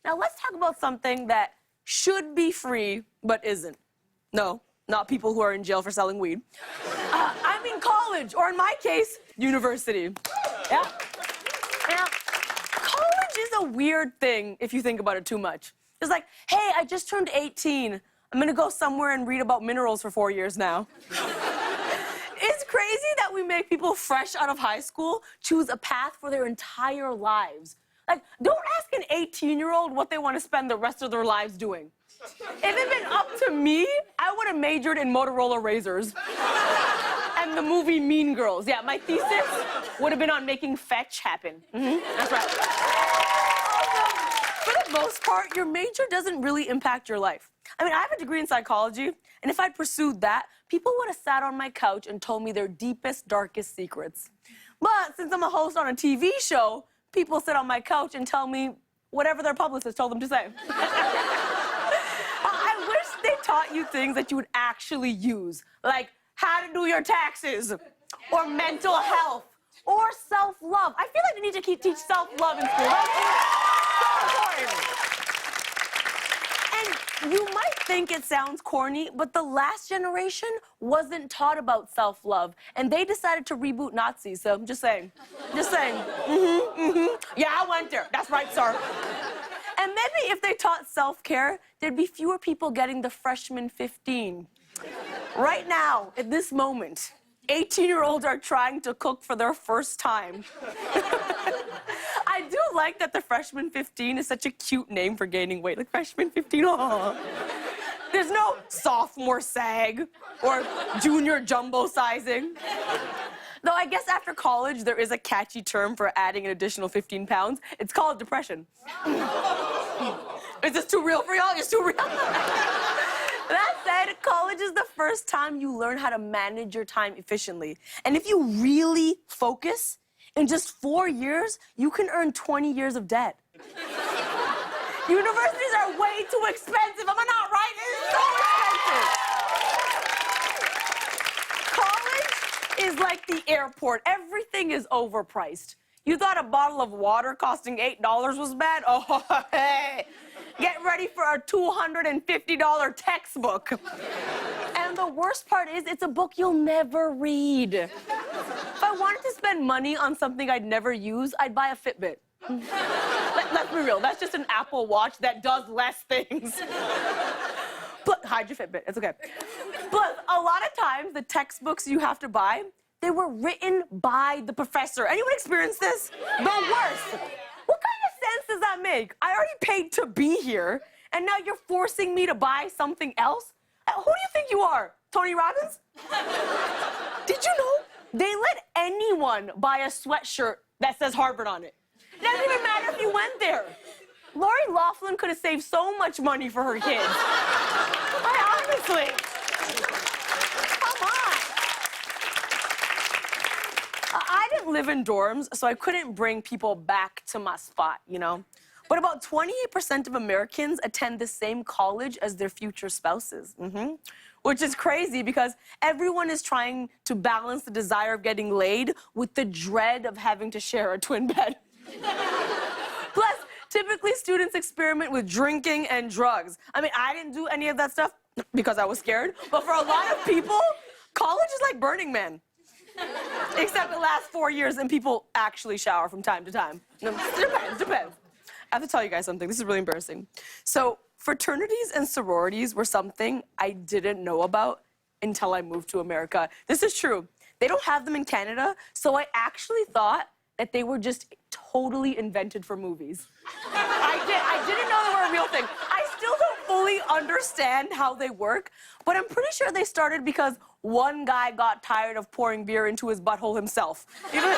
Now let's talk about something that should be free, but isn't. No, not people who are in jail for selling weed. I mean college, or in my case, university. Yeah. Now, college is a weird thing if you think about it too much. It's like, hey, I just turned 18. I'm gonna go somewhere and read about minerals for 4 years now. It's crazy that we make people fresh out of high school choose a path for their entire lives. Like, don't ask an 18-year-old what they want to spend the rest of their lives doing. If it had been up to me, I would have majored in Motorola Razors. And the movie Mean Girls. Yeah, my thesis would have been on making fetch happen. That's right. For the most part, your major doesn't really impact your life. I mean, I have a degree in psychology, and if I'd pursued that, people would have sat on my couch and told me their deepest, darkest secrets. But since I'm a host on a TV show, people sit on my couch and tell me whatever their publicist told them to say. I wish they taught you things that you would actually use, like how to do your taxes, or mental health, or self-love. I feel like they need to teach self-love in school. That's so important. And you might think it sounds corny, but the last generation wasn't taught about self-love, and they decided to reboot Nazis, so I'm just saying. Just saying. Yeah, I went there. That's right, sir. And maybe if they taught self-care, there'd be fewer people getting the freshman 15. Right now, at this moment, 18-year-olds are trying to cook for their first time. I do like that the freshman 15 is such a cute name for gaining weight. Like, freshman 15, aww. There's no sophomore sag or junior jumbo sizing. Though I guess after college, there is a catchy term for adding an additional 15 pounds. It's called depression. Is this too real for y'all? It's too real? That said, college is the first time you learn how to manage your time efficiently. And if you really focus, in just 4 years, you can earn 20 years of debt. Universities are way too expensive. Am I not right? It is so expensive. College is like the airport. Everything is overpriced. You thought a bottle of water costing $8 was bad? Oh, hey. Get ready for a $250 textbook. And the worst part is, it's a book you'll never read. If I wanted to spend money on something I'd never use, I'd buy a Fitbit. Let's be real, that's just an Apple Watch that does less things. But hide your Fitbit, it's okay. But a lot of times, the textbooks you have to buy, they were written by the professor. Anyone experience this? The worst. What kind of sense does that make? I already paid to be here, and now you're forcing me to buy something else? Who do you think you are, Tony Robbins? Did you know they let anyone buy a sweatshirt that says Harvard on it? It doesn't even matter if you went there. Lori Loughlin could have saved so much money for her kids. Honestly. Come on. I didn't live in dorms, so I couldn't bring people back to my spot, you know? But about 28% of Americans attend the same college as their future spouses. Which is crazy because everyone is trying to balance the desire of getting laid with the dread of having to share a twin bed. Plus, typically students experiment with drinking and drugs. I mean, I didn't do any of that stuff because I was scared, but for a lot of people, college is like Burning Man. Except it lasts 4 years and people actually shower from time to time. Depends. I have to tell you guys something. This is really embarrassing. So, fraternities and sororities were something I didn't know about until I moved to America. This is true. They don't have them in Canada, so I actually thought that they were just totally invented for movies. I didn't know they were a real thing. I still don't fully understand how they work, but I'm pretty sure they started because one guy got tired of pouring beer into his butthole himself. You know?